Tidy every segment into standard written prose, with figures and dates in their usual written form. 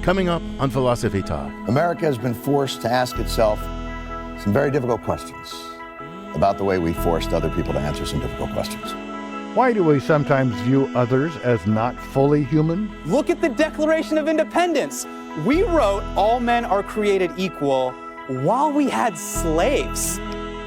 Coming up on Philosophy Talk. America has been forced to ask itself some very difficult questions about the way we forced other people to answer some difficult questions. Why do we sometimes view others as not fully human? Look at the Declaration of Independence. We wrote all men are created equal while we had slaves.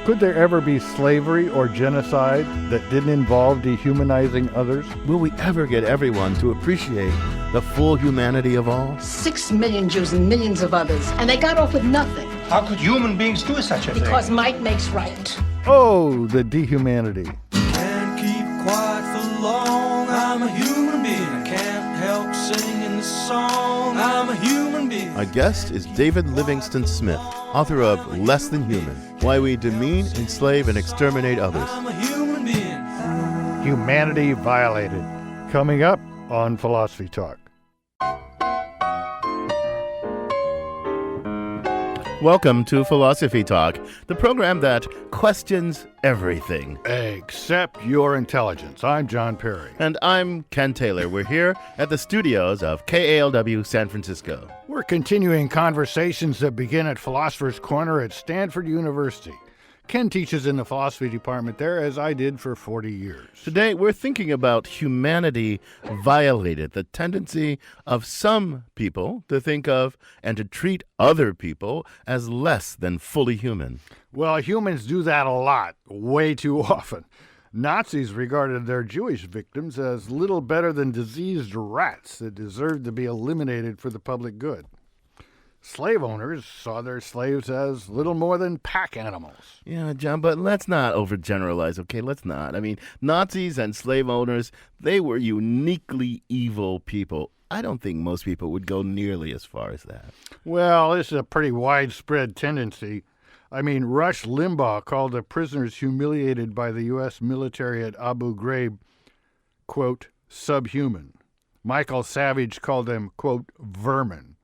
Could there ever be slavery or genocide that didn't involve dehumanizing others? Will we ever get everyone to appreciate the full humanity of all? 6 million Jews and millions of others, and they got off with nothing. How could human beings do such a thing? Because might makes right. Oh, the dehumanity. Can't keep quiet for long. I'm a human being. I can't help singing the song. I'm a human being. Our guest is David Livingstone Smith, author of Less Than Human: Why We Demean, Enslave, and Exterminate Others. I'm a human being. Humanity violated. Coming up on Philosophy Talk. Welcome to Philosophy Talk, the program that questions everything. Except your intelligence. I'm John Perry. And I'm Ken Taylor. We're here at the studios of KALW San Francisco. We're continuing conversations that begin at Philosopher's Corner at Stanford University. Ken teaches in the philosophy department there, as I did for 40 years. Today, we're thinking about humanity violated, the tendency of some people to think of and to treat other people as less than fully human. Well, humans do that a lot, way too often. Nazis regarded their Jewish victims as little better than diseased rats that deserved to be eliminated for the public good. Slave owners saw their slaves as little more than pack animals. Yeah, John, but let's not overgeneralize, okay? Let's not. I mean, Nazis and slave owners, they were uniquely evil people. I don't think most people would go nearly as far as that. Well, this is a pretty widespread tendency. I mean, Rush Limbaugh called the prisoners humiliated by the U.S. military at Abu Ghraib, quote, subhuman. Michael Savage called them, quote, vermin.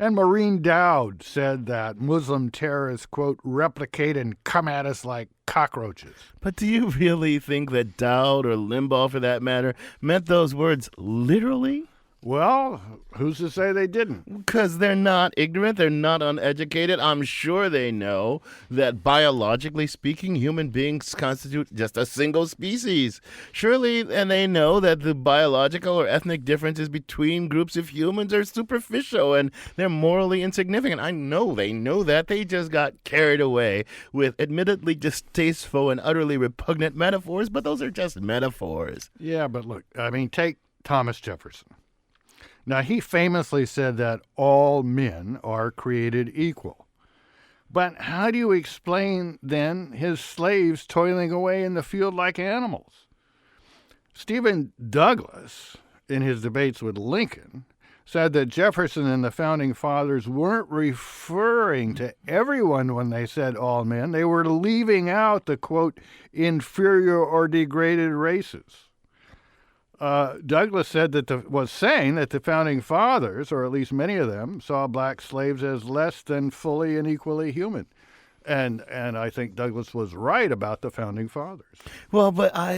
And Maureen Dowd said that Muslim terrorists, quote, replicate and come at us like cockroaches. But do you really think that Dowd or Limbaugh, for that matter, meant those words literally? Well, who's to say they didn't? Because they're not ignorant, they're not uneducated. I'm sure they know that biologically speaking, human beings constitute just a single species. Surely, and they know that the biological or ethnic differences between groups of humans are superficial and they're morally insignificant. I know they know that. They just got carried away with admittedly distasteful and utterly repugnant metaphors, but those are just metaphors. Yeah, but look, I mean, take Thomas Jefferson. Now, he famously said that all men are created equal. But how do you explain, then, his slaves toiling away in the field like animals? Stephen Douglas, in his debates with Lincoln, said that Jefferson and the Founding Fathers weren't referring to everyone when they said all men. They were leaving out the, quote, inferior or degraded races. Douglas said that was saying that the Founding Fathers, or at least many of them, saw black slaves as less than fully and equally human. And I think Douglas was right about the Founding Fathers. Well, but I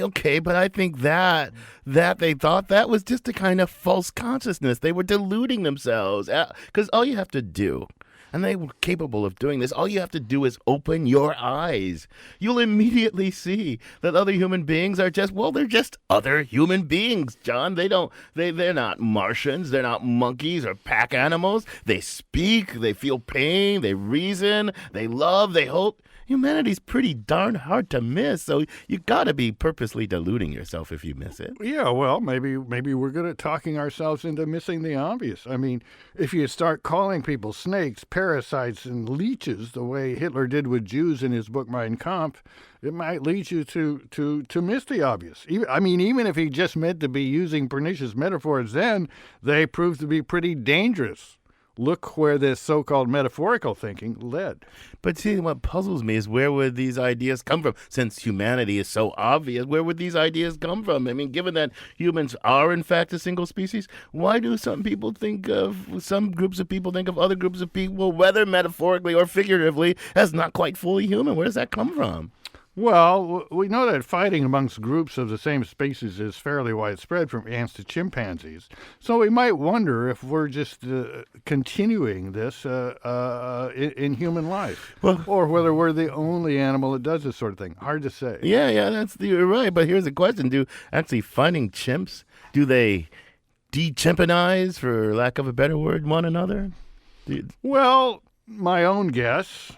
think that they thought that was just a kind of false consciousness. They were deluding themselves because all you have to do, and they were capable of doing this, all you have to do is open your eyes. You'll immediately see that other human beings are they're just other human beings, John. They're not Martians, they're not monkeys or pack animals. They speak, they feel pain, they reason, they love, they hope. Humanity's pretty darn hard to miss, so you got to be purposely deluding yourself if you miss it. Yeah, well, maybe we're good at talking ourselves into missing the obvious. I mean, if you start calling people snakes, parasites, and leeches the way Hitler did with Jews in his book Mein Kampf, it might lead you to miss the obvious. Even if he just meant to be using pernicious metaphors, then they proved to be pretty dangerous. Look where this so-called metaphorical thinking led. But see, what puzzles me is where would these ideas come from? Since humanity is so obvious, where would these ideas come from? I mean, given that humans are, in fact, a single species, why do some groups of people think of other groups of people, whether metaphorically or figuratively, as not quite fully human? Where does that come from? Well, we know that fighting amongst groups of the same species is fairly widespread from ants to chimpanzees. So we might wonder if we're just continuing this in human life, or whether we're the only animal that does this sort of thing. Hard to say. Yeah, you're right. But here's the question: do actually fighting chimps, do they de-chimpanize, for lack of a better word, one another? Well, my own guess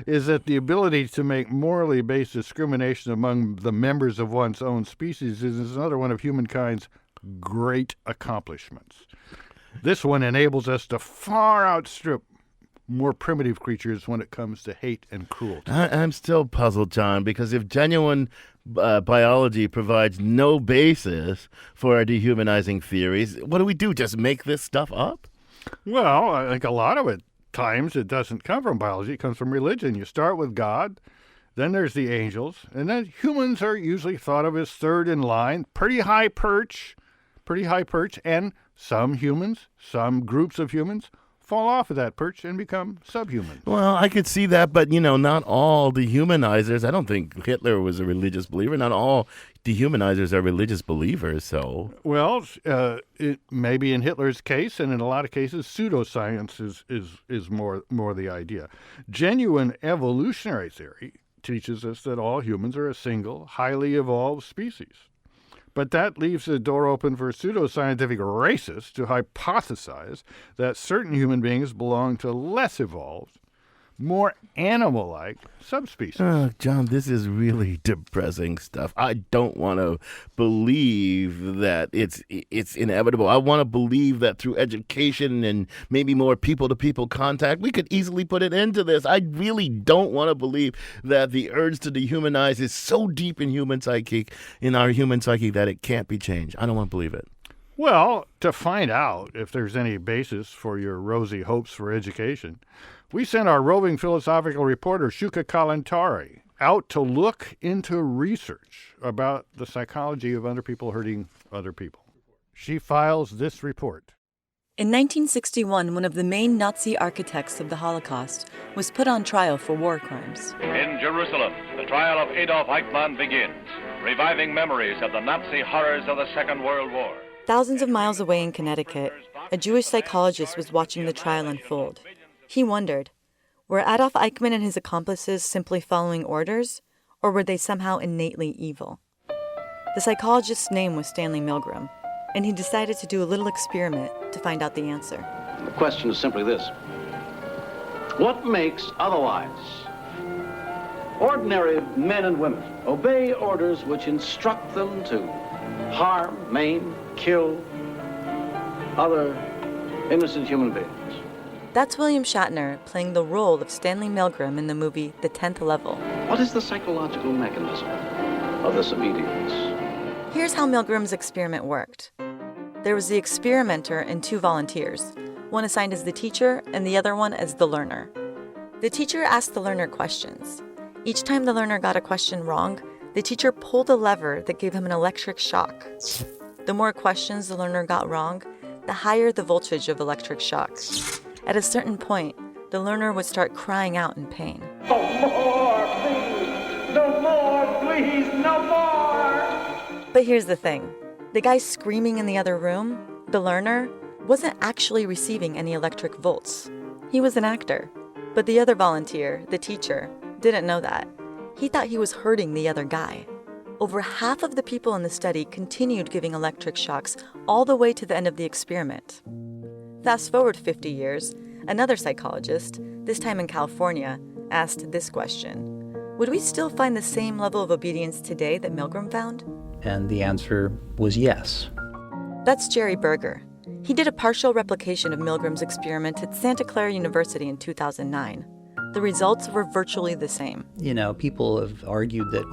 is that the ability to make morally based discrimination among the members of one's own species is another one of humankind's great accomplishments. This one enables us to far outstrip more primitive creatures when it comes to hate and cruelty. I'm still puzzled, John, because if genuine biology provides no basis for our dehumanizing theories, what do we do? Just make this stuff up? Well, I think a lot of it times it doesn't come from biology. It comes from religion. You start with God, then there's the angels, and then humans are usually thought of as third in line. Pretty high perch, and some humans, some groups of humans, fall off of that perch and become subhuman. Well, I could see that, but, not all dehumanizers. I don't think Hitler was a religious believer. Not all dehumanizers are religious believers, so... Well, it maybe in Hitler's case, and in a lot of cases, pseudoscience is more the idea. Genuine evolutionary theory teaches us that all humans are a single, highly evolved species. But that leaves the door open for pseudoscientific racists to hypothesize that certain human beings belong to less evolved, more animal-like subspecies. Oh, John, this is really depressing stuff. I don't want to believe that it's inevitable. I want to believe that through education and maybe more people-to-people contact, we could easily put an end to this. I really don't want to believe that the urge to dehumanize is so deep in our human psyche that it can't be changed. I don't want to believe it. Well, to find out if there's any basis for your rosy hopes for education, we sent our roving philosophical reporter, Shuka Kalantari, out to look into research about the psychology of other people hurting other people. She files this report. In 1961, one of the main Nazi architects of the Holocaust was put on trial for war crimes. In Jerusalem, the trial of Adolf Eichmann begins, reviving memories of the Nazi horrors of the Second World War. Thousands of miles away in Connecticut, a Jewish psychologist was watching the trial unfold. He wondered, were Adolf Eichmann and his accomplices simply following orders, or were they somehow innately evil? The psychologist's name was Stanley Milgram, and he decided to do a little experiment to find out the answer. The question is simply this: what makes otherwise ordinary men and women obey orders which instruct them to harm, maim, kill other innocent human beings? That's William Shatner playing the role of Stanley Milgram in the movie The 10th Level. What is the psychological mechanism of this obedience? Here's how Milgram's experiment worked. There was the experimenter and two volunteers, one assigned as the teacher and the other one as the learner. The teacher asked the learner questions. Each time the learner got a question wrong, the teacher pulled a lever that gave him an electric shock. The more questions the learner got wrong, the higher the voltage of electric shock. At a certain point, the learner would start crying out in pain. No more, please! No more, please! No more! But here's the thing. The guy screaming in the other room, the learner, wasn't actually receiving any electric volts. He was an actor. But the other volunteer, the teacher, didn't know that. He thought he was hurting the other guy. Over half of the people in the study continued giving electric shocks all the way to the end of the experiment. Fast forward 50 years, another psychologist, this time in California, asked this question: would we still find the same level of obedience today that Milgram found? And the answer was yes. That's Jerry Berger. He did a partial replication of Milgram's experiment at Santa Clara University in 2009. The results were virtually the same. People have argued that,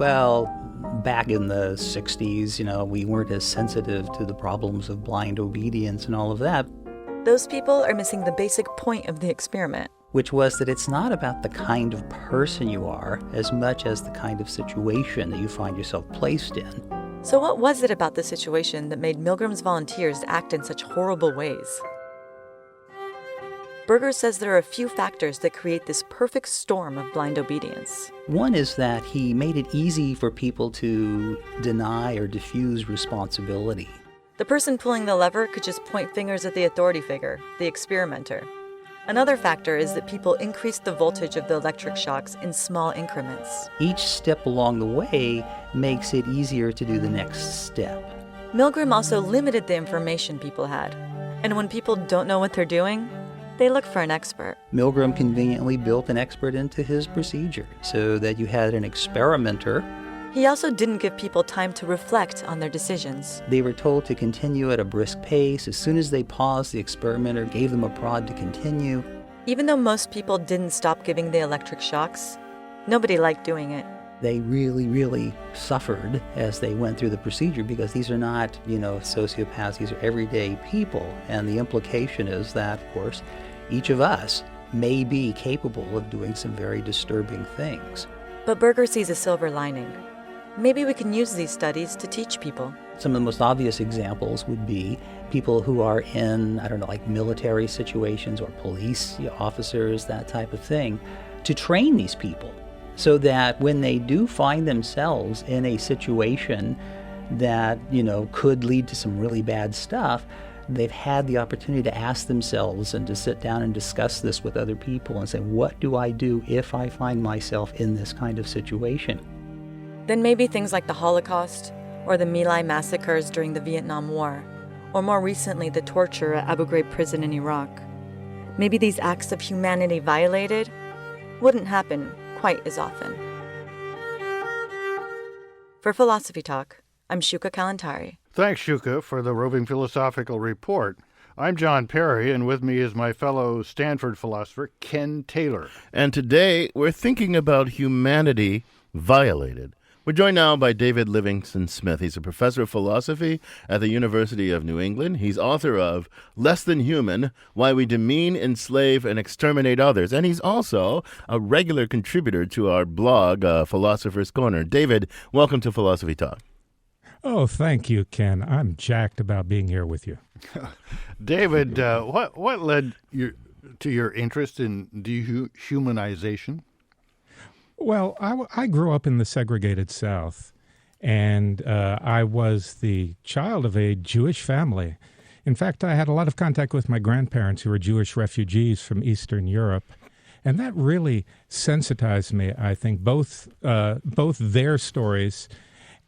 back in the 60s, we weren't as sensitive to the problems of blind obedience and all of that. Those people are missing the basic point of the experiment. Which was that it's not about the kind of person you are as much as the kind of situation that you find yourself placed in. So what was it about the situation that made Milgram's volunteers act in such horrible ways? Berger says there are a few factors that create this perfect storm of blind obedience. One is that he made it easy for people to deny or diffuse responsibility. The person pulling the lever could just point fingers at the authority figure, the experimenter. Another factor is that people increased the voltage of the electric shocks in small increments. Each step along the way makes it easier to do the next step. Milgram also limited the information people had. And when people don't know what they're doing, they look for an expert. Milgram conveniently built an expert into his procedure so that you had an experimenter. He also didn't give people time to reflect on their decisions. They were told to continue at a brisk pace. As soon as they paused, the experimenter gave them a prod to continue. Even though most people didn't stop giving the electric shocks, nobody liked doing it. They really, really suffered as they went through the procedure because these are not, sociopaths. These are everyday people. And the implication is that, of course, each of us may be capable of doing some very disturbing things. But Berger sees a silver lining. Maybe we can use these studies to teach people. Some of the most obvious examples would be people who are in, like military situations or police officers, that type of thing, to train these people so that when they do find themselves in a situation that, could lead to some really bad stuff, they've had the opportunity to ask themselves and to sit down and discuss this with other people and say, what do I do if I find myself in this kind of situation? Then maybe things like the Holocaust or the My Lai massacres during the Vietnam War, or more recently the torture at Abu Ghraib prison in Iraq. Maybe these acts of humanity violated wouldn't happen quite as often. For Philosophy Talk, I'm Shuka Kalantari. Thanks, Shuka, for the roving philosophical report. I'm John Perry, and with me is my fellow Stanford philosopher, Ken Taylor. And today, we're thinking about humanity violated. We're joined now by David Livingstone Smith. He's a professor of philosophy at the University of New England. He's author of Less Than Human, Why We Demean, Enslave, and Exterminate Others. And he's also a regular contributor to our blog, Philosopher's Corner. David, welcome to Philosophy Talk. Oh, thank you, Ken. I'm jacked about being here with you. David, what led you to your interest in dehumanization? Well, I grew up in the segregated South, and I was the child of a Jewish family. In fact, I had a lot of contact with my grandparents who were Jewish refugees from Eastern Europe, and that really sensitized me, I think, both their stories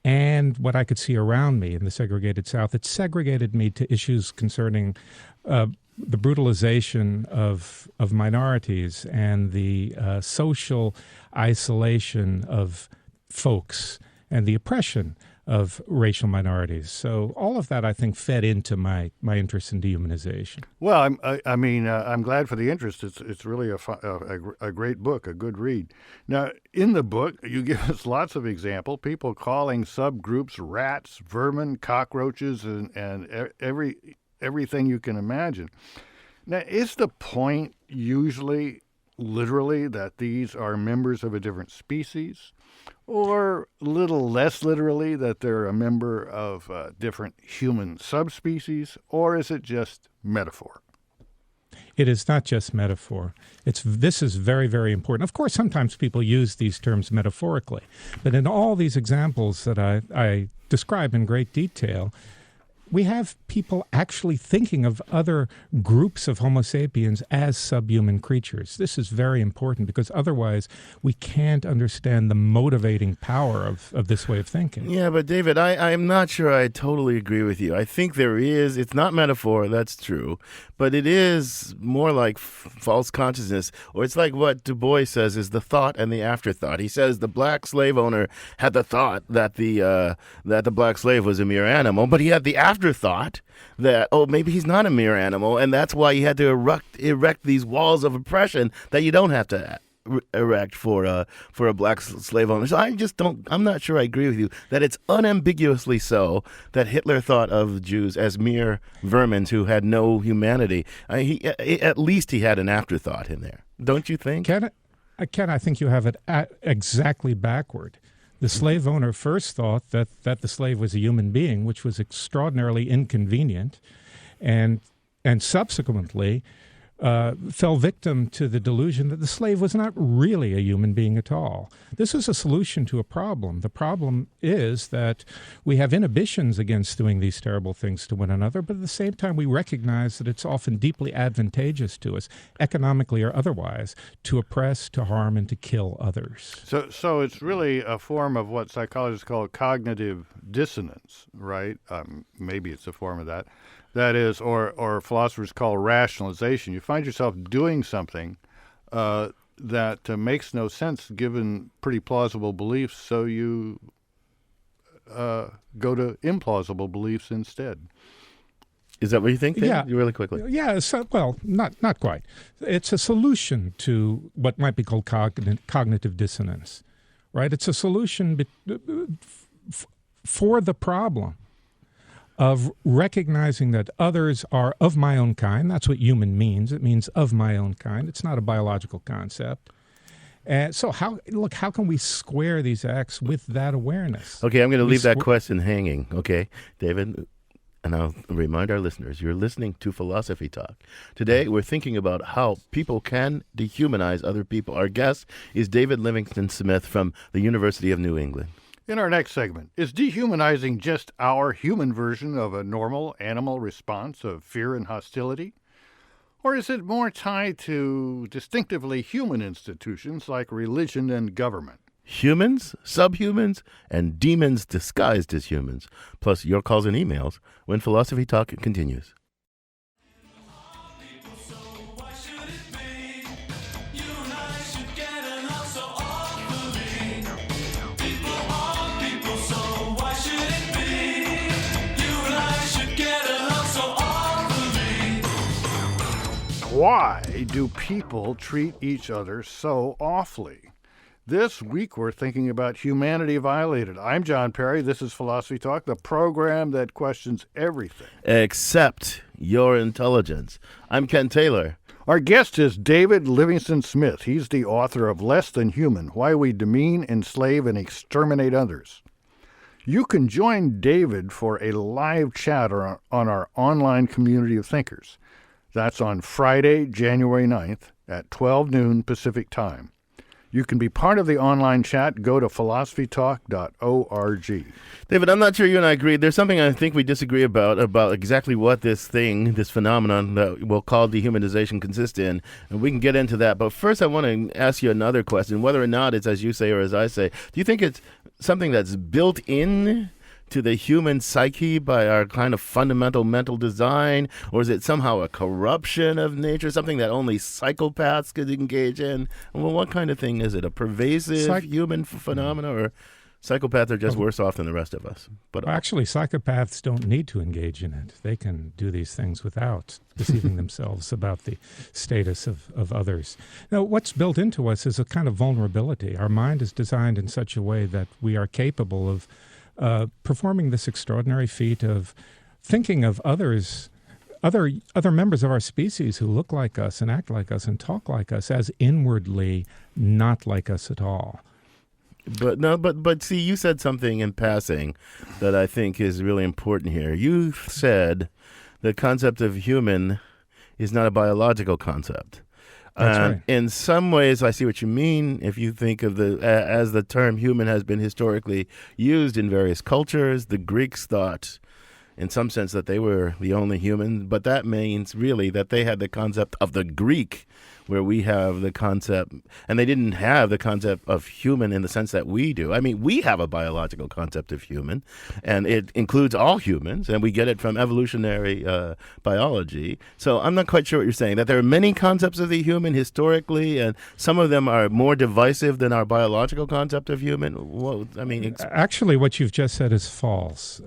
and what I could see around me in the segregated South. It segregated me to issues concerning the brutalization of minorities and the social isolation of folks and the oppression of racial minorities. So all of that, I think, fed into my interest in dehumanization. Well, I'm glad for the interest. It's really a great book, a good read. Now, in the book, you give us lots of examples, people calling subgroups rats, vermin, cockroaches, and everything you can imagine. Now, is the point usually, literally, that these are members of a different species? Or a little less literally, that they're a member of different human subspecies? Or is it just metaphor? It is not just metaphor. This is very, very important. Of course, sometimes people use these terms metaphorically. But in all these examples that I describe in great detail, we have people actually thinking of other groups of Homo sapiens as subhuman creatures. This is very important because otherwise we can't understand the motivating power of this way of thinking. Yeah, but David, I'm not sure I totally agree with you. I think it's not metaphor, that's true, but it is more like false consciousness, or it's like what Du Bois says is the thought and the afterthought. He says the black slave owner had the thought that the black slave was a mere animal, but he had the afterthought that, maybe he's not a mere animal, and that's why he had to erect these walls of oppression that you don't have to erect for a black slave owner. So I'm not sure I agree with you that it's unambiguously so that Hitler thought of Jews as mere vermin who had no humanity. At least he had an afterthought in there. Don't you think? Ken, I think you have it exactly backward. The slave owner first thought that the slave was a human being, which was extraordinarily inconvenient, and subsequently fell victim to the delusion that the slave was not really a human being at all. This is a solution to a problem. The problem is that we have inhibitions against doing these terrible things to one another, but at the same time we recognize that it's often deeply advantageous to us, economically or otherwise, to oppress, to harm, and to kill others. So it's really a form of what psychologists call cognitive dissonance, right? Maybe it's a form of that. That is, or philosophers call rationalization. You find yourself doing something that makes no sense given pretty plausible beliefs, so you go to implausible beliefs instead. Is that what you think? Yeah. Really quickly. Yeah, well, not quite. It's a solution to what might be called cognitive dissonance, right? It's a solution for the problem of recognizing that others are of my own kind. That's what human means. It means of my own kind. It's not a biological concept. And so how can we square these acts with that awareness? Okay, I'm going to leave that question hanging. Okay, David, and I'll remind our listeners, you're listening to Philosophy Talk. Today, we're thinking about how people can dehumanize other people. Our guest is David Livingstone Smith from the University of New England. In our next segment, is dehumanizing just our human version of a normal animal response of fear and hostility? Or is it more tied to distinctively human institutions like religion and government? Humans, subhumans, and demons disguised as humans. Plus your calls and emails when Philosophy Talk continues. Why do people treat each other so awfully? This week we're thinking about humanity violated. I'm John Perry. This is Philosophy Talk, the program that questions everything except your intelligence. I'm Ken Taylor. Our guest is David Livingstone Smith. He's the author of Less Than Human, Why We Demean, Enslave, and Exterminate Others. You can join David for a live chat on our online community of thinkers. That's on Friday, January 9th at 12 noon Pacific Time. You can be part of the online chat. Go to philosophytalk.org. David, I'm not sure you and I agree. There's something I think we disagree about exactly what this phenomenon that we'll call dehumanization consists in. And we can get into that. But first, I want to ask you another question, whether or not it's as you say or as I say. Do you think it's something that's built in to the human psyche by our kind of fundamental mental design, or is it somehow a corruption of nature, something that only psychopaths could engage in? Well, what kind of thing is it? A pervasive human phenomena, or psychopaths are just worse off than the rest of us? But actually, psychopaths don't need to engage in it. They can do these things without deceiving themselves about the status of others. Now, what's built into us is a kind of vulnerability. Our mind is designed in such a way that we are capable of performing this extraordinary feat of thinking of others, other members of our species who look like us and act like us and talk like us as inwardly not like us at all. But see, you said something in passing that I think is really important here. You said the concept of human is not a biological concept. That's right. In some ways, I see what you mean. If you think of as the term human has been historically used in various cultures, the Greeks thought, in some sense, that they were the only human, but that means really that they had the concept of the Greek, where we have the concept, and they didn't have the concept of human in the sense that we do. I mean, we have a biological concept of human, and it includes all humans, and we get it from evolutionary biology. So I'm not quite sure what you're saying, that there are many concepts of the human historically, and some of them are more divisive than our biological concept of human. Well, I mean, actually, what you've just said is false.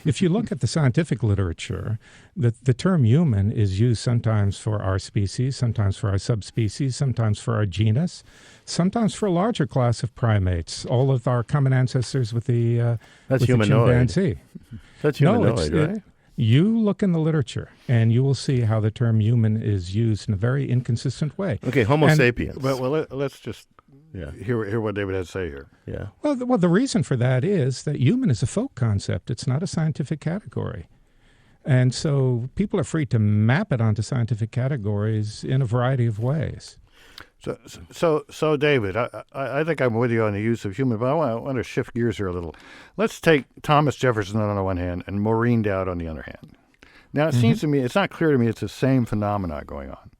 If you look at the scientific literature, the term human is used sometimes for our species, sometimes for our subspecies, sometimes for our genus, sometimes for a larger class of primates, all of our common ancestors with the chimpanzee. That's humanoid, right? You look in the literature, and you will see how the term human is used in a very inconsistent way. Okay, Homo sapiens. Well, let's just hear what David has to say here. Yeah. Well, the reason for that is that human is a folk concept. It's not a scientific category. And so people are free to map it onto scientific categories in a variety of ways. So David, I think I'm with you on the use of human, but I want to shift gears here a little. Let's take Thomas Jefferson on the one hand and Maureen Dowd on the other hand. Now, it seems to me, it's not clear to me it's the same phenomena going on.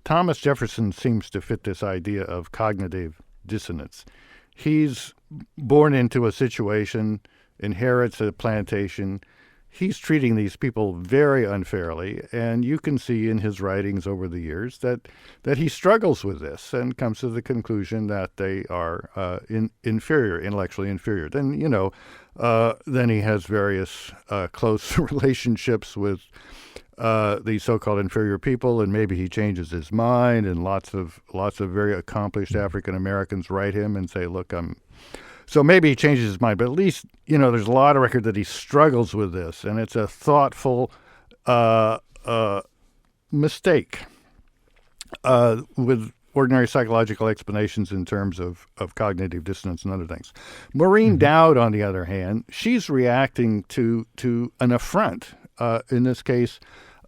Thomas Jefferson seems to fit this idea of cognitive dissonance. He's born into a situation, inherits a plantation. He's treating these people very unfairly, and you can see in his writings over the years that he struggles with this and comes to the conclusion that they are inferior, intellectually inferior. Then, then he has various close relationships with these so-called inferior people, and maybe he changes his mind, and lots of very accomplished African Americans write him and say, "Look, So maybe he changes his mind, but at least, there's a lot of record that he struggles with this, and it's a thoughtful mistake with ordinary psychological explanations in terms of cognitive dissonance and other things. Maureen Dowd, on the other hand, she's reacting to an affront, in this case,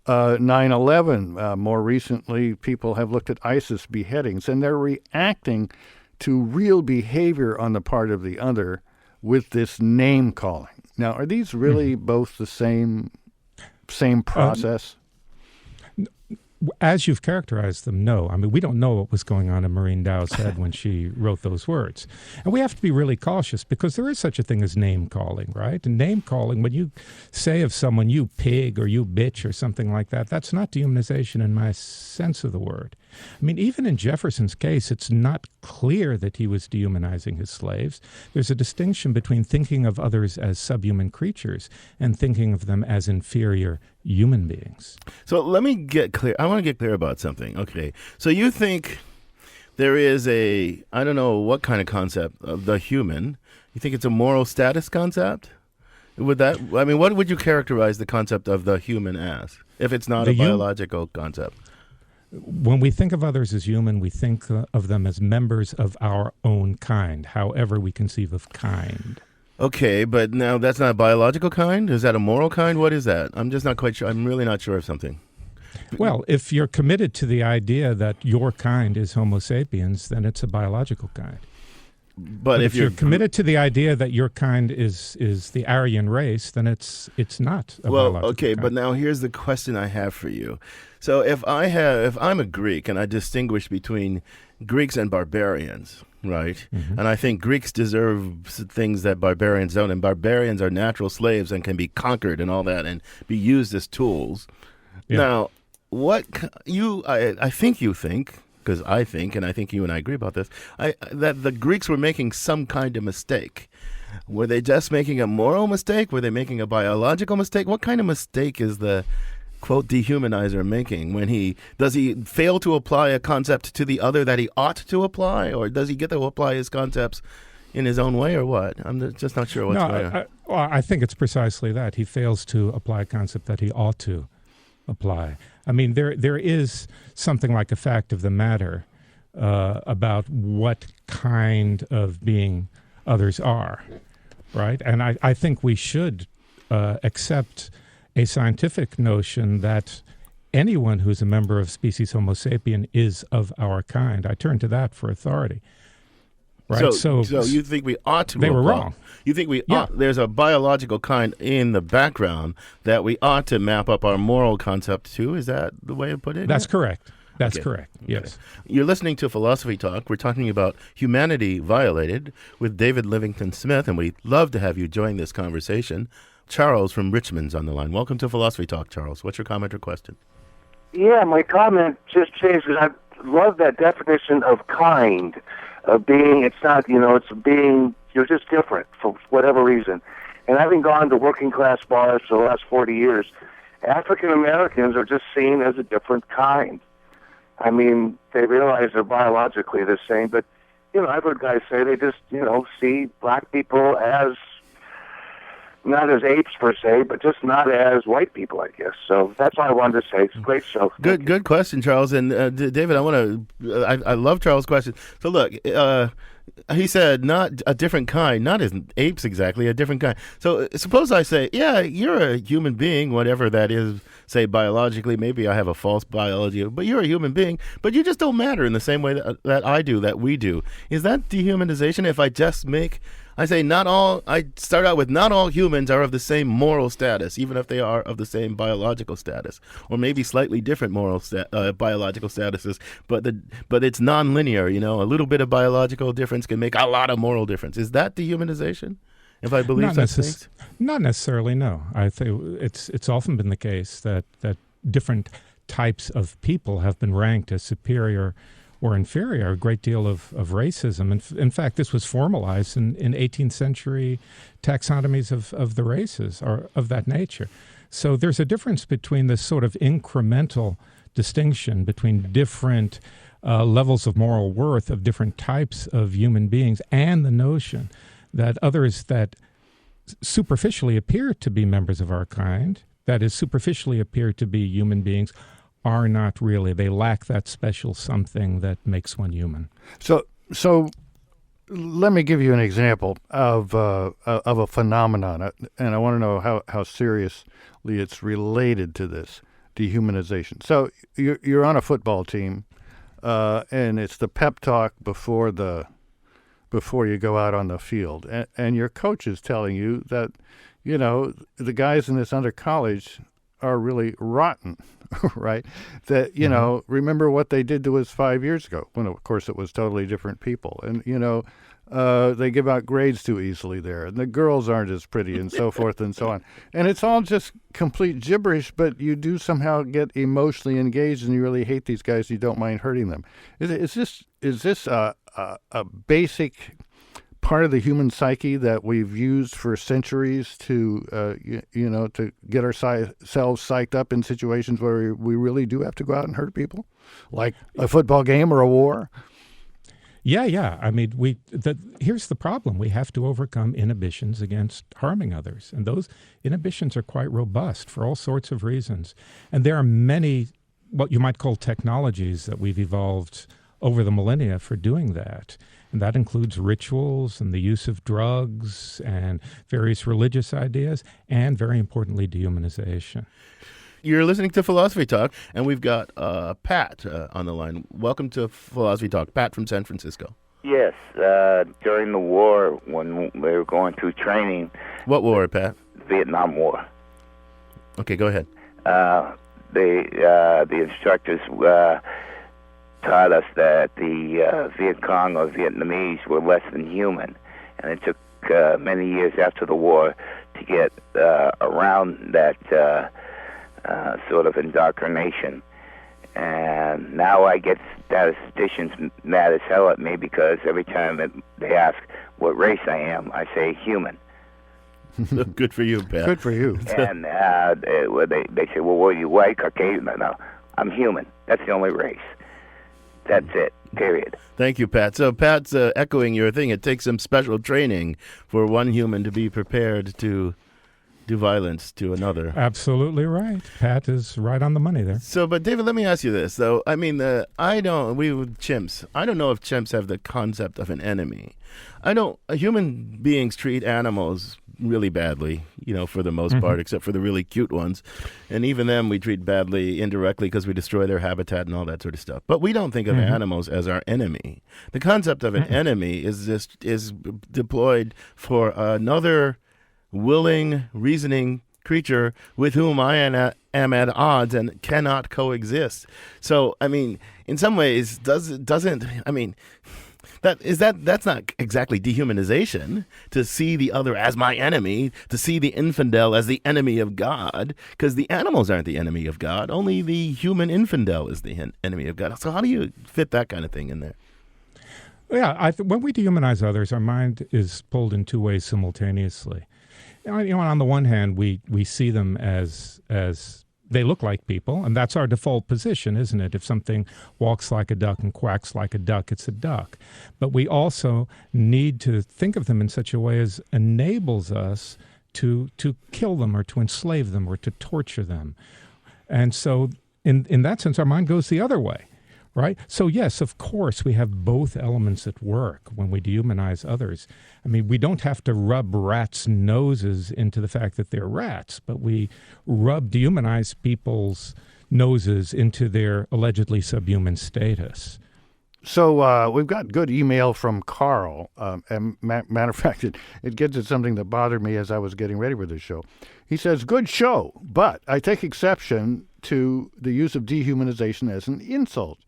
9/11. More recently, people have looked at ISIS beheadings, and they're reacting to real behavior on the part of the other with this name calling. Now, are these really both the same process? As you've characterized them, no. I mean, we don't know what was going on in Maureen Dowd's head when she wrote those words. And we have to be really cautious because there is such a thing as name calling, right? And name calling, when you say of someone, you pig or you bitch or something like that, that's not dehumanization in my sense of the word. I mean, even in Jefferson's case, it's not clear that he was dehumanizing his slaves. There's a distinction between thinking of others as subhuman creatures and thinking of them as inferior human beings. So let me get clear. I want to get clear about something. Okay. So you think there is I don't know what kind of concept of the human. You think it's a moral status concept? What would you characterize the concept of the human as, if it's not a biological concept? When we think of others as human, we think of them as members of our own kind, however we conceive of kind. Okay, but now that's not a biological kind? Is that a moral kind? What is that? I'm just not quite sure. I'm really not sure of something. Well, if you're committed to the idea that your kind is Homo sapiens, then it's a biological kind. But if you're committed to the idea that your kind is the Aryan race, then it's not a biological kind. But now here's the question I have for you. So if I'm a Greek and I distinguish between Greeks and barbarians, right? And I think Greeks deserve things that barbarians don't, and barbarians are natural slaves and can be conquered and all that and be used as tools. Yeah. Now, I think you think, because I think, and I think you and I agree about this, that the Greeks were making some kind of mistake. Were they just making a moral mistake? Were they making a biological mistake? What kind of mistake is the quote dehumanizer making when does he fail to apply a concept to the other that he ought to apply, or does he get to apply his concepts in his own way, or what? I'm just not sure what's going on. I think it's precisely that. He fails to apply a concept that he ought to apply. I mean, there is something like a fact of the matter about what kind of being others are, right? And I think we should accept a scientific notion that anyone who's a member of species Homo sapien is of our kind. I turn to that for authority. Right? So you think we ought to? They were wrong. You think we ought? There's a biological kind in the background that we ought to map up our moral concept to. Is that the way of putting it? That's correct. That's correct. Yes. You're listening to Philosophy Talk. We're talking about Humanity Violated with David Livingstone Smith, and we'd love to have you join this conversation. Charles from Richmond's on the line. Welcome to Philosophy Talk, Charles. What's your comment or question? Yeah, my comment just changed because I love that definition of kind, of being. It's not, it's being, you're just different for whatever reason. And having gone to working class bars for the last 40 years, African Americans are just seen as a different kind. I mean, they realize they're biologically the same, but, I've heard guys say they just, see black people as, not as apes per se, but just not as white people, I guess. So that's what I wanted to say. It's a great show. Good question, Charles. And David, I love Charles' question. So look, He said, not a different kind, not as apes exactly, a different kind. So suppose I say, yeah, you're a human being, whatever that is, say biologically, maybe I have a false biology, but you're a human being, but you just don't matter in the same way that I do, that we do. Is that dehumanization if I just I say I start out with not all humans are of the same moral status, even if they are of the same biological status, or maybe slightly different biological statuses, but it's non-linear, a little bit of biological difference can make a lot of moral difference. Is that dehumanization? If I believe such things? Not necessarily, no. I think it's often been the case that different types of people have been ranked as superior or inferior, a great deal of racism. In fact, this was formalized in 18th century taxonomies of the races or of that nature. So there's a difference between this sort of incremental distinction between different levels of moral worth of different types of human beings and the notion that others that superficially appear to be members of our kind, that is, superficially appear to be human beings, are not really. They lack that special something that makes one human. So let me give you an example of a phenomenon, and I want to know how seriously it's related to this dehumanization. So you're on a football team, and it's the pep talk before you go out on the field, and your coach is telling you that, the guys in this under college are really rotten, right? That, remember what they did to us 5 years ago, when, of course, it was totally different people. And, they give out grades too easily there, and the girls aren't as pretty, and so forth and so on. And it's all just complete gibberish, but you do somehow get emotionally engaged, and you really hate these guys. You don't mind hurting them. Is this a basic part of the human psyche that we've used for centuries to get ourselves psyched up in situations where we really do have to go out and hurt people, like a football game or a war? Yeah. I mean, here's the problem. We have to overcome inhibitions against harming others. And those inhibitions are quite robust for all sorts of reasons. And there are many, what you might call technologies that we've evolved over the millennia for doing that. And that includes rituals and the use of drugs and various religious ideas, and very importantly, dehumanization. You're listening to Philosophy Talk, and we've got Pat on the line. Welcome to Philosophy Talk. Pat from San Francisco. Yes, during the war, when we were going through training. What war, Pat? Vietnam War. Okay, go ahead. The instructors taught us that the Viet Cong or Vietnamese were less than human, and it took many years after the war to get around that sort of indoctrination. And now I get statisticians mad as hell at me because every time they ask what race I am, I say human. Good for you, Pat. Good for you. And they say, well, what are you, white, Caucasian? No, I'm human. That's the only race. That's it, period. Thank you, Pat. So Pat's echoing your thing. It takes some special training for one human to be prepared to do violence to another. Absolutely right. Pat is right on the money there. So, but David, let me ask you this, though. I mean, chimps, I don't know if chimps have the concept of an enemy. Human beings treat animals really badly, for the most part, except for the really cute ones. And even them we treat badly indirectly because we destroy their habitat and all that sort of stuff. But we don't think of animals as our enemy. The concept of an enemy is deployed for another willing, reasoning creature with whom I am at odds and cannot coexist. So, I mean, in some ways, that's not exactly dehumanization, to see the other as my enemy, to see the infidel as the enemy of God, because the animals aren't the enemy of God. Only the human infidel is the enemy of God. So how do you fit that kind of thing in there? Yeah, when we dehumanize others, our mind is pulled in two ways simultaneously. On the one hand, we see them as they look like people, and that's our default position, isn't it? If something walks like a duck and quacks like a duck, it's a duck. But we also need to think of them in such a way as enables us to kill them or to enslave them or to torture them. And so in that sense, our mind goes the other way. Right? So, yes, of course, we have both elements at work when we dehumanize others. I mean, we don't have to rub rats' noses into the fact that they're rats, but we dehumanize people's noses into their allegedly subhuman status. So we've got good email from Carl. And matter of fact, it gets at something that bothered me as I was getting ready for this show. He says, good show, but I take exception to the use of dehumanization as an insult.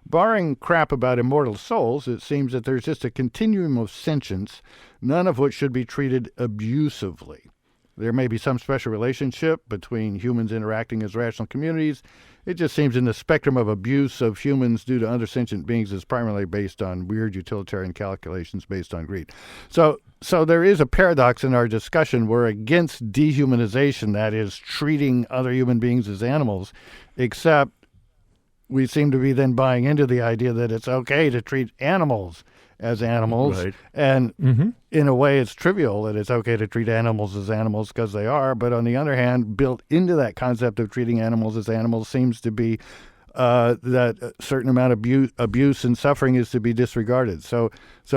Barring crap about immortal souls, it seems that there's just a continuum of sentience, none of which should be treated abusively. There may be some special relationship between humans interacting as rational communities. It just seems in the spectrum of abuse of humans due to other sentient beings is primarily based on weird utilitarian calculations based on greed. So there is a paradox in our discussion. We're against dehumanization, that is, treating other human beings as animals, except we seem to be then buying into the idea that it's okay to treat animals as animals. Right. And in a way, it's trivial that it's okay to treat animals as animals because they are. But on the other hand, built into that concept of treating animals as animals seems to be that a certain amount of abuse and suffering is to be disregarded. So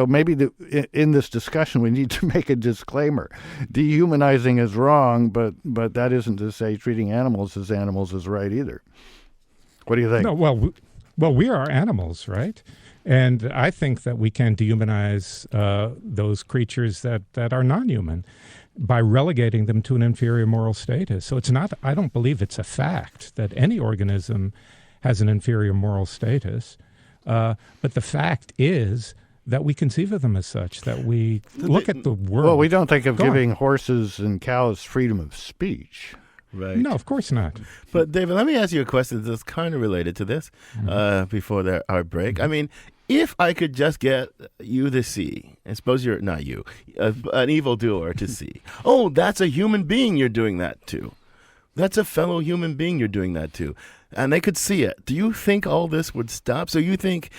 maybe in this discussion, we need to make a disclaimer. Dehumanizing is wrong, but that isn't to say treating animals is right either. What do you think? No, well, we are animals, right? And I think that we can dehumanize those creatures that are non-human by relegating them to an inferior moral status. So it's not, I don't believe it's a fact that any organism has an inferior moral status. But the fact is that we conceive of them as such, that we look at the world. Well, we don't think of giving horses and cows freedom of speech. Right. No, of course not. But David, let me ask you a question that's kind of related to this before our break. I mean, if I could just get you to see, and suppose you're not you, an evildoer to see, oh, that's a human being you're doing that to. That's a fellow human being you're doing that to. And they could see it. Do you think all this would stop? So you think,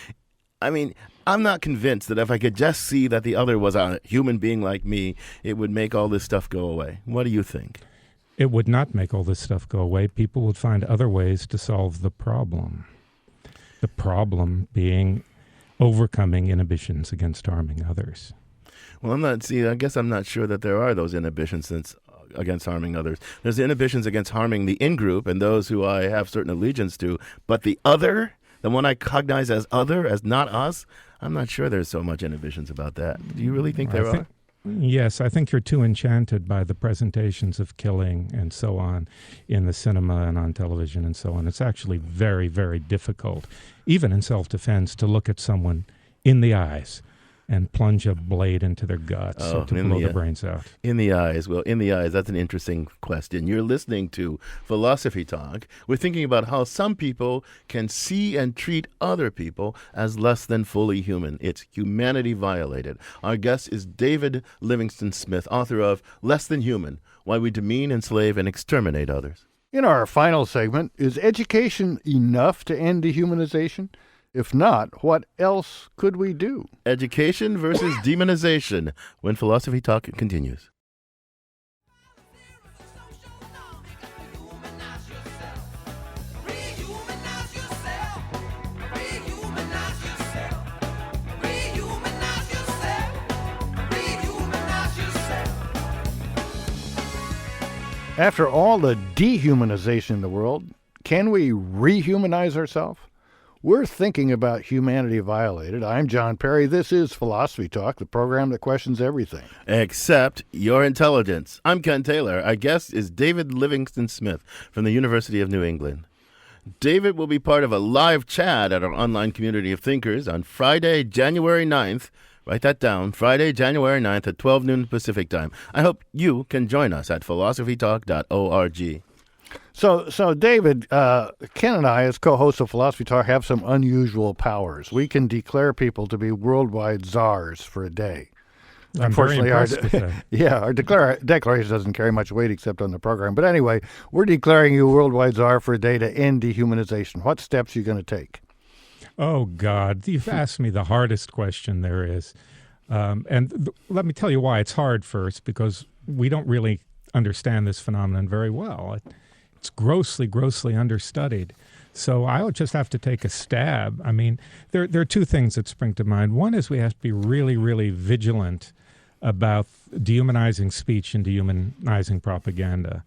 I mean, I'm not convinced that if I could just see that the other was a human being like me, it would make all this stuff go away. What do you think? It would not make all this stuff go away. People would find other ways to solve the problem. The problem being overcoming inhibitions against harming others. Well, I guess I'm not sure that there are those inhibitions against harming others. There's inhibitions against harming the in-group and those who I have certain allegiance to, but the other, the one I cognize as other, as not us, I'm not sure there's so much inhibitions about that. Do you really think there are? Yes, I think you're too enchanted by the presentations of killing and so on in the cinema and on television and so on. It's actually very, very difficult, even in self-defense, to look at someone in the eyes and plunge a blade into their guts to blow their brains out. In the eyes. Well, in the eyes, that's an interesting question. You're listening to Philosophy Talk. We're thinking about how some people can see and treat other people as less than fully human. It's humanity violated. Our guest is David Livingstone Smith, author of Less Than Human, Why We Demean, Enslave, and Exterminate Others. In our final segment, is education enough to end dehumanization? If not, what else could we do? Education versus demonization, when Philosophy Talk continues. After all the dehumanization in the world, can we rehumanize ourselves? We're thinking about humanity violated. I'm John Perry. This is Philosophy Talk, the program that questions everything. Except your intelligence. I'm Ken Taylor. Our guest is David Livingstone Smith from the University of New England. David will be part of a live chat at our online community of thinkers on Friday, January 9th. Write that down, Friday, January 9th at 12 noon Pacific time. I hope you can join us at philosophytalk.org. So David, Ken and I, as co-hosts of Philosophy Talk, have some unusual powers. We can declare people to be worldwide czars for a day. Unfortunately, our declaration doesn't carry much weight except on the program. But anyway, we're declaring you worldwide czar for a day to end dehumanization. What steps are you going to take? Oh, God, you've asked me the hardest question there is. Let me tell you why it's hard first, because we don't really understand this phenomenon very well. It's grossly, grossly understudied. So I'll just have to take a stab. I mean, there are two things that spring to mind. One is we have to be really, really vigilant about dehumanizing speech and dehumanizing propaganda.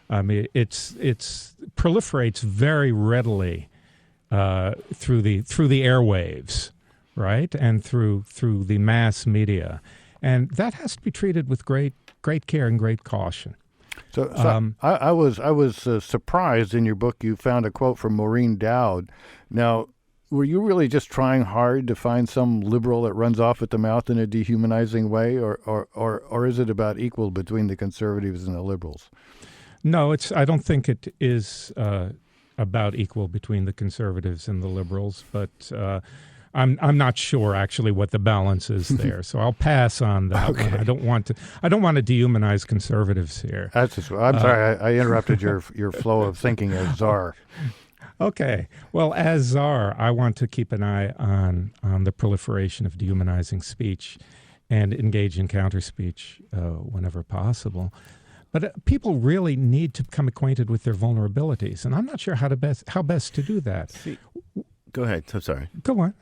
I mean, it proliferates very readily through the airwaves, right, and through the mass media, and that has to be treated with great care and great caution. So I was surprised in your book you found a quote from Maureen Dowd. Now, were you really just trying hard to find some liberal that runs off at the mouth in a dehumanizing way, or is it about equal between the conservatives and the liberals? No, I don't think it is about equal between the conservatives and the liberals, but I'm not sure actually what the balance is there. So I'll pass on that one. I don't want to dehumanize conservatives here. I'm sorry, I interrupted your flow of thinking as czar. Okay. Well, as czar, I want to keep an eye on the proliferation of dehumanizing speech and engage in counter-speech whenever possible. But people really need to become acquainted with their vulnerabilities, and I'm not sure how best to do that. Go ahead. I'm sorry. Go on.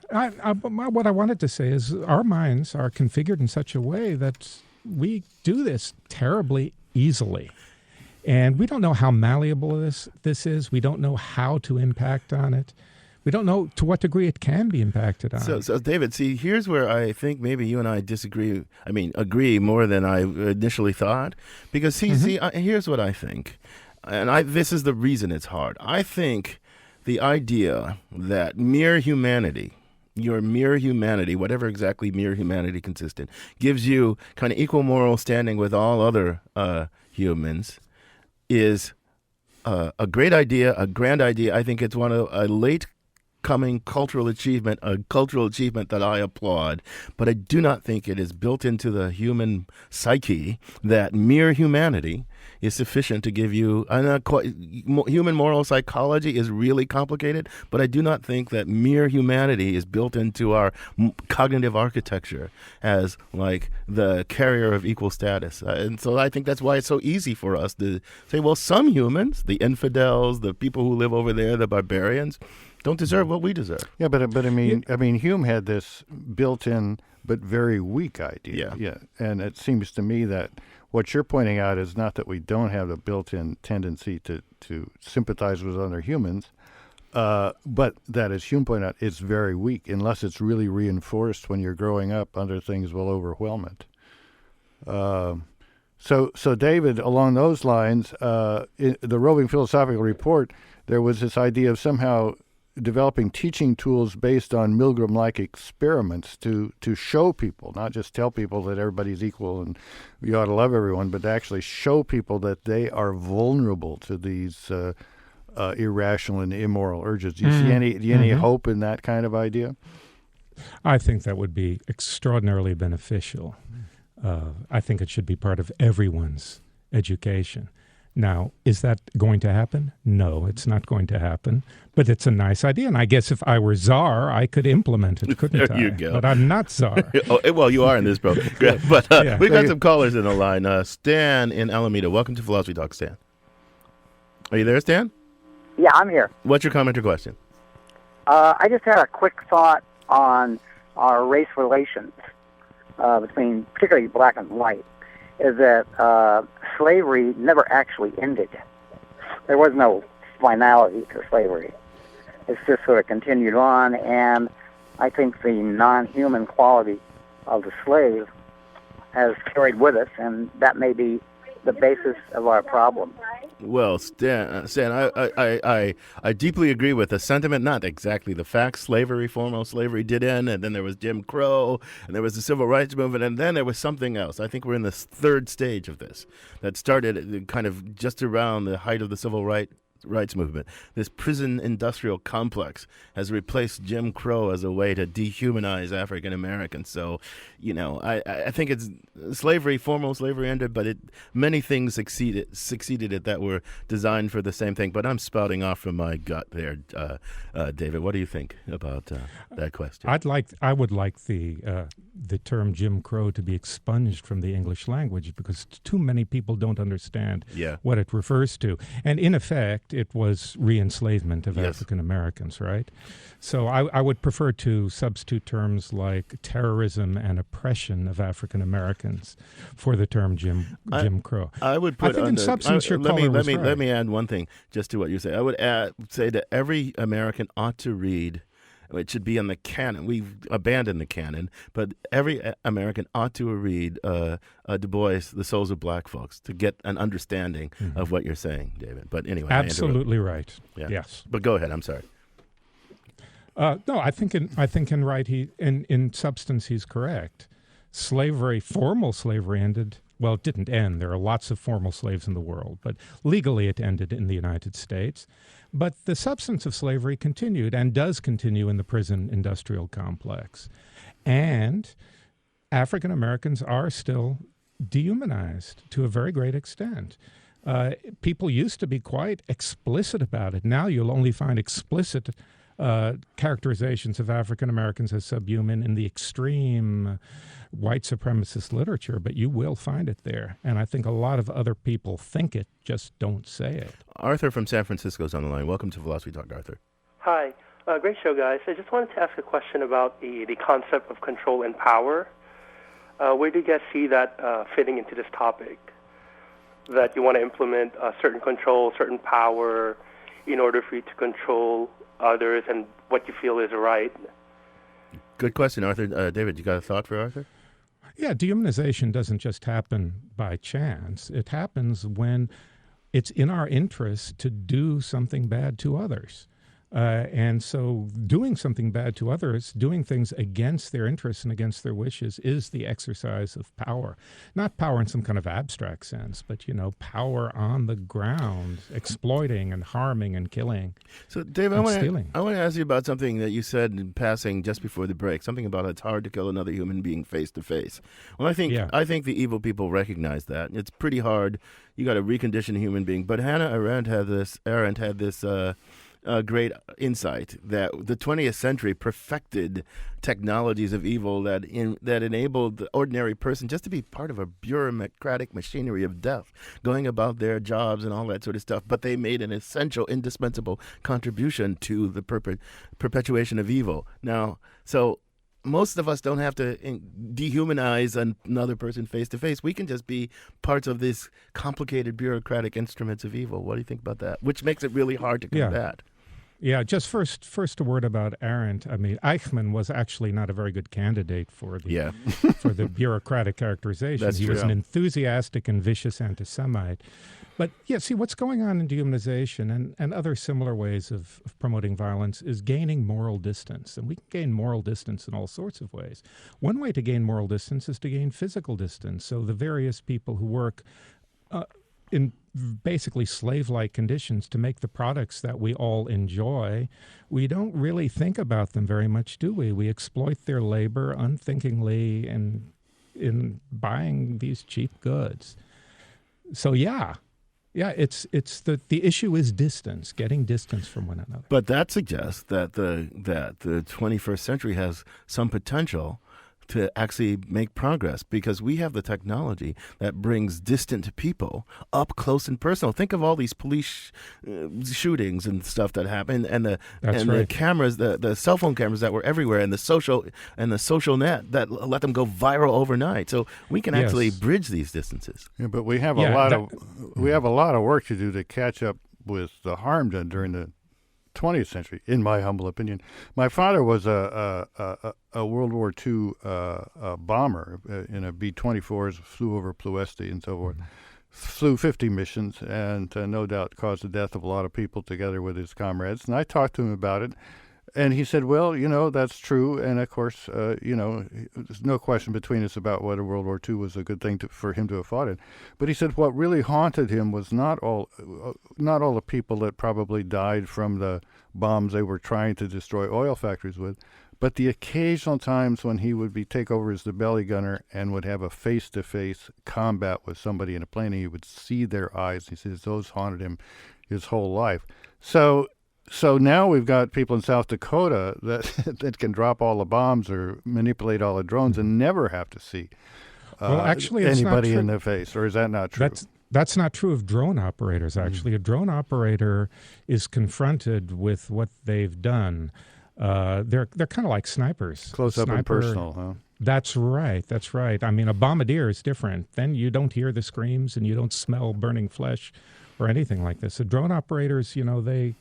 What I wanted to say is our minds are configured in such a way that we do this terribly easily. And we don't know how malleable this is. We don't know how to impact on it. We don't know to what degree it can be impacted on. So David, see, here's where I think maybe you and I disagree. I mean, agree more than I initially thought. Because, here's what I think. And this is the reason it's hard. I think the idea that mere humanity, your mere humanity, whatever exactly mere humanity consists in, gives you kind of equal moral standing with all other humans is a great idea, a grand idea. I think it's a late-coming cultural achievement, a cultural achievement that I applaud. But I do not think it is built into the human psyche that mere humanity is sufficient to give you. Human moral psychology is really complicated, but I do not think that mere humanity is built into our cognitive architecture as like the carrier of equal status. And so I think that's why it's so easy for us to say, well, some humans, the infidels, the people who live over there, the barbarians, don't deserve what we deserve. Yeah, but I mean, Hume had this built-in but very weak idea. Yeah, and it seems to me that what you're pointing out is not that we don't have a built-in tendency to sympathize with other humans, but that, as Hume pointed out, it's very weak. Unless it's really reinforced when you're growing up, other things will overwhelm it. So David, along those lines, in the Roving Philosophical Report, there was this idea of somehow developing teaching tools based on Milgram-like experiments to show people, not just tell people that everybody's equal and you ought to love everyone, but to actually show people that they are vulnerable to these irrational and immoral urges. Do you see any hope in that kind of idea? I think that would be extraordinarily beneficial. I think it should be part of everyone's education. Now, is that going to happen? No, it's not going to happen. But it's a nice idea. And I guess if I were czar, I could implement it, couldn't I? There you go. But I'm not czar. Well, you are in this program. But we've got some callers in the line. Stan in Alameda. Welcome to Philosophy Talk, Stan. Are you there, Stan? Yeah, I'm here. What's your comment or question? I just had a quick thought on our race relations between particularly black and white. Is that slavery never actually ended. There was no finality to slavery. It's just sort of continued on, and I think the non-human quality of the slave has carried with us, and that may be the basis of our problem. Well, Stan, I deeply agree with the sentiment, not exactly the facts. Slavery, formal slavery did end, and then there was Jim Crow, and there was the Civil Rights Movement, and then there was something else. I think we're in the third stage of this that started kind of just around the height of the Civil Rights Movement. This prison industrial complex has replaced Jim Crow as a way to dehumanize African Americans. So, I think it's slavery, formal slavery ended, but many things succeeded it that were designed for the same thing. But I'm spouting off from my gut there, David. What do you think about that question? I would like the the term Jim Crow to be expunged from the English language because too many people don't understand what it refers to. And in effect, it was re-enslavement of African Americans, right? So I would prefer to substitute terms like terrorism and oppression of African Americans for the term Jim Crow. I would put I think in substance your caller was right. Let me add one thing just to what you say. I would say that every American ought to read. It should be in the canon. We've abandoned the canon, but every American ought to read Du Bois, The Souls of Black Folks, to get an understanding of what you're saying, David. But anyway, absolutely right. Yeah. Yes, but go ahead. I'm sorry. No, I think in right. In substance, he's correct. Slavery, formal slavery, ended. Well, it didn't end. There are lots of formal slaves in the world, but legally it ended in the United States. But the substance of slavery continued and does continue in the prison industrial complex. And African Americans are still dehumanized to a very great extent. People used to be quite explicit about it. Now you'll only find explicit characterizations of African Americans as subhuman in the extreme white supremacist literature, but you will find it there. And I think a lot of other people think it, just don't say it. Arthur from San Francisco is on the line. Welcome to Philosophy Talk, Arthur. Hi. Great show, guys. I just wanted to ask a question about the concept of control and power. Where do you guys see that fitting into this topic? That you want to implement a certain control, certain power in order for you to control others and what you feel is right? Good question, Arthur. David, you got a thought for Arthur? Yeah, dehumanization doesn't just happen by chance. It happens when it's in our interest to do something bad to others. And so doing something bad to others, doing things against their interests and against their wishes is the exercise of power. Not power in some kind of abstract sense, but, power on the ground, exploiting and harming and killing. So, Dave, I want to ask you about something that you said in passing just before the break, something about it's hard to kill another human being face to face. Well, I think the evil people recognize that. It's pretty hard. You got to recondition a human being. But Hannah Arendt had this great insight that the 20th century perfected technologies of evil that enabled the ordinary person just to be part of a bureaucratic machinery of death, going about their jobs and all that sort of stuff. But they made an essential, indispensable contribution to the perpetuation of evil. Now, so most of us don't have to dehumanize another person face to face. We can just be parts of these complicated bureaucratic instruments of evil. What do you think about that? Which makes it really hard to combat. Yeah, just first a word about Arendt. I mean, Eichmann was actually not a very good candidate for the for the bureaucratic characterization. He was an enthusiastic and vicious anti-Semite. But see, what's going on in dehumanization and other similar ways of promoting violence is gaining moral distance. And we can gain moral distance in all sorts of ways. One way to gain moral distance is to gain physical distance. So the various people who work in basically slave-like conditions to make the products that we all enjoy, we don't really think about them very much, do we? We exploit their labor unthinkingly and in buying these cheap goods. So it's the issue is distance, getting distance from one another. But that suggests that the 21st century has some potential to actually make progress, because we have the technology that brings distant people up close and personal. Think of all these police shootings and stuff that happen, and the cameras, the cell phone cameras that were everywhere, and the social net that let them go viral overnight. So we can actually bridge these distances. Yeah, but we have a lot of work to do to catch up with the harm done during the 20th century, in my humble opinion. My father was a World War II bomber in a B-24s, flew over Ploesti and so forth. Flew 50 missions and no doubt caused the death of a lot of people together with his comrades. And I talked to him about it. And he said, well, that's true. And of course, there's no question between us about whether World War II was a good thing for him to have fought in. But he said what really haunted him was not all the people that probably died from the bombs they were trying to destroy oil factories with, but the occasional times when he would take over as the belly gunner and would have a face-to-face combat with somebody in a plane, and he would see their eyes. He says those haunted him his whole life. So So now we've got people in South Dakota that can drop all the bombs or manipulate all the drones and never have to see well, actually, it's anybody not true. in the face. Or is that not true? That's not true of drone operators, actually. A drone operator is confronted with what they've done. They're kind of like snipers. Close up and personal, huh? That's right. That's right. I mean, a bombardier is different. Then you don't hear the screams and you don't smell burning flesh or anything like this. The drone operators, they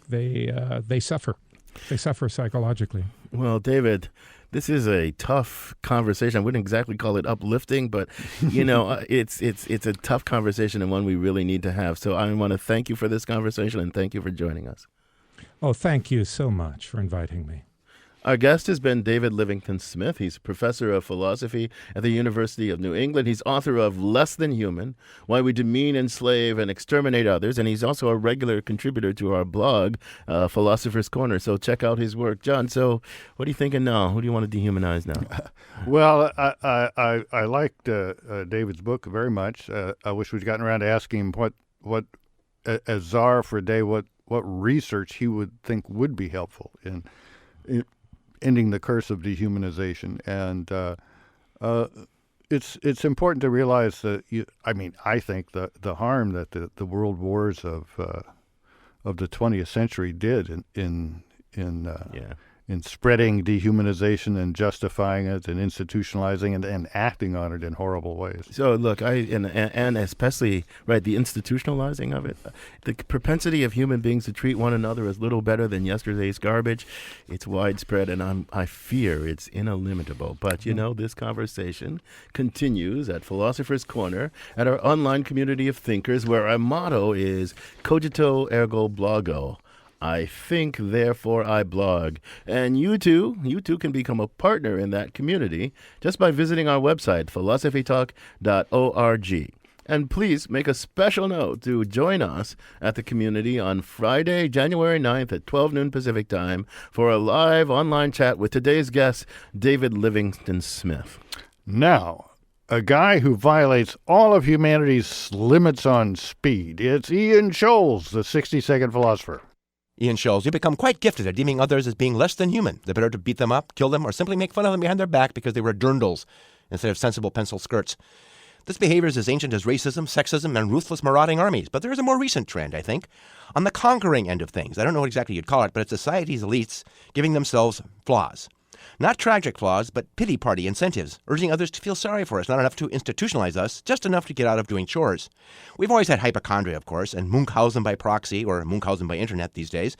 suffer. They suffer psychologically. Well, David, this is a tough conversation. I wouldn't exactly call it uplifting, but it's a tough conversation and one we really need to have. So I want to thank you for this conversation and thank you for joining us. Oh, thank you so much for inviting me. Our guest has been David Livingstone Smith. He's a professor of philosophy at the University of New England. He's author of Less Than Human, Why We Demean, Enslave, and Exterminate Others. And he's also a regular contributor to our blog, Philosopher's Corner. So check out his work. John, so what are you thinking now? Who do you want to dehumanize now? Well, I liked David's book very much. I wish we'd gotten around to asking him what as czar for a day, what research he would think would be helpful in ending the curse of dehumanization. And it's important to realize that I think the harm that the world wars of the 20th century did in spreading dehumanization and justifying it and institutionalizing it and acting on it in horrible ways. So look, and especially the institutionalizing of it, the propensity of human beings to treat one another as little better than yesterday's garbage, it's widespread, and I fear it's inimitable. But this conversation continues at Philosopher's Corner at our online community of thinkers, where our motto is Cogito Ergo Blogo. I think, therefore I blog. And you too can become a partner in that community just by visiting our website, philosophytalk.org. And please make a special note to join us at the community on Friday, January 9th at 12 noon Pacific time for a live online chat with today's guest, David Livingstone Smith. Now, a guy who violates all of humanity's limits on speed. It's Ian Scholes, the 60-second philosopher. Ian Scholes, you become quite gifted at deeming others as being less than human. The better to beat them up, kill them, or simply make fun of them behind their back because they wear dirndls instead of sensible pencil skirts. This behavior is as ancient as racism, sexism, and ruthless marauding armies. But there is a more recent trend, I think, on the conquering end of things. I don't know what exactly you'd call it, but it's society's elites giving themselves flaws. Not tragic flaws, but pity party incentives, urging others to feel sorry for us, not enough to institutionalize us, just enough to get out of doing chores. We've always had hypochondria, of course, and Munchausen by proxy, or Munchausen by internet these days,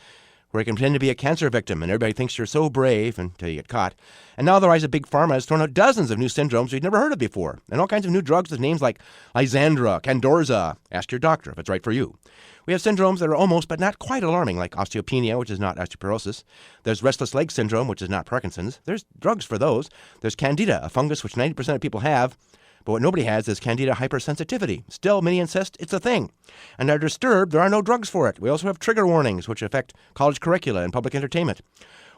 where you can pretend to be a cancer victim and everybody thinks you're so brave until you get caught. And now the rise of Big Pharma has thrown out dozens of new syndromes we've never heard of before, and all kinds of new drugs with names like Lysandra, Candorza. Ask your doctor if it's right for you. We have syndromes that are almost but not quite alarming, like osteopenia, which is not osteoporosis. There's restless leg syndrome, which is not Parkinson's. There's drugs for those. There's candida, a fungus which 90% of people have. But what nobody has is candida hypersensitivity. Still, many insist it's a thing. And are disturbed, there are no drugs for it. We also have trigger warnings, which affect college curricula and public entertainment.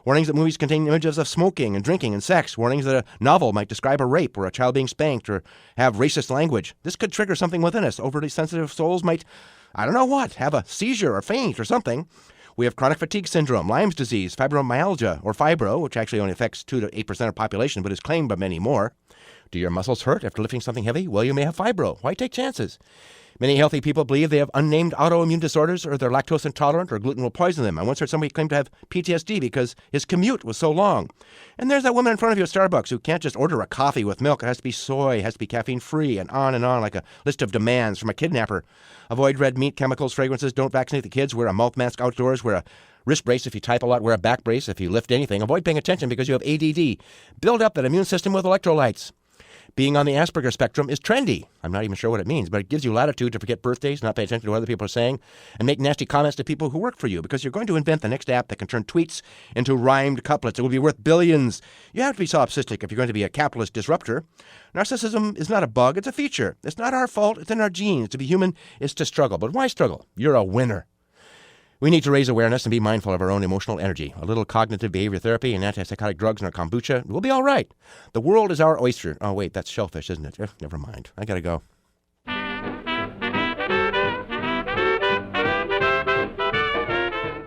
Warnings that movies contain images of smoking and drinking and sex. Warnings that a novel might describe a rape or a child being spanked or have racist language. This could trigger something within us. Overly sensitive souls might, have a seizure or faint or something. We have chronic fatigue syndrome, Lyme's disease, fibromyalgia, or fibro, which actually only affects 2 to 8% of the population, but is claimed by many more. Do your muscles hurt after lifting something heavy? Well, you may have fibro. Why take chances? Many healthy people believe they have unnamed autoimmune disorders or they're lactose intolerant or gluten will poison them. I once heard somebody claim to have PTSD because his commute was so long. And there's that woman in front of you at Starbucks who can't just order a coffee with milk. It has to be soy, it has to be caffeine-free, and on like a list of demands from a kidnapper. Avoid red meat, chemicals, fragrances. Don't vaccinate the kids. Wear a mouth mask outdoors. Wear a wrist brace if you type a lot. Wear a back brace if you lift anything. Avoid paying attention because you have ADD. Build up that immune system with electrolytes. Being on the Asperger spectrum is trendy. I'm not even sure what it means, but it gives you latitude to forget birthdays, not pay attention to what other people are saying, and make nasty comments to people who work for you because you're going to invent the next app that can turn tweets into rhymed couplets. It will be worth billions. You have to be solipsistic if you're going to be a capitalist disruptor. Narcissism is not a bug, it's a feature. It's not our fault, it's in our genes. To be human is to struggle. But why struggle? You're a winner. We need to raise awareness and be mindful of our own emotional energy. A little cognitive behavior therapy and antipsychotic drugs and our kombucha, we'll be all right. The world is our oyster. Oh, wait, that's shellfish, isn't it? Never mind. I gotta go.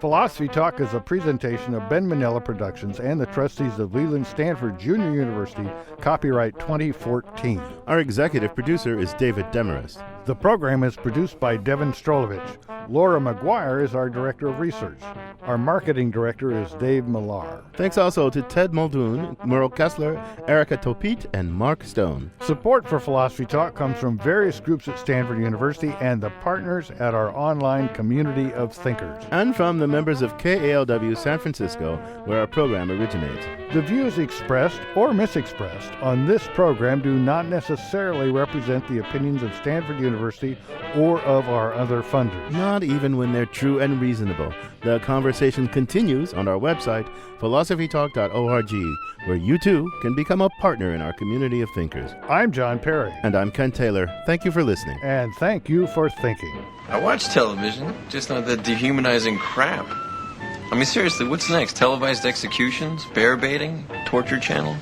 Philosophy Talk is a presentation of Ben Manila Productions and the trustees of Leland Stanford Junior University, copyright 2014. Our executive producer is David Demarest. The program is produced by Devin Strolovich. Laura McGuire is our director of research. Our marketing director is Dave Millar. Thanks also to Ted Muldoon, Merle Kessler, Erica Topit, and Mark Stone. Support for Philosophy Talk comes from various groups at Stanford University and the partners at our online community of thinkers. And from the members of KALW San Francisco, where our program originates. The views expressed or misexpressed on this program do not necessarily represent the opinions of Stanford University or of our other funders. Not even when they're true and reasonable. The conversation continues on our website, philosophytalk.org, where you too can become a partner in our community of thinkers. I'm John Perry. And I'm Ken Taylor. Thank you for listening. And thank you for thinking. I watch television, just not that dehumanizing crap. I mean, seriously, what's next? Televised executions? Bear baiting? Torture channel?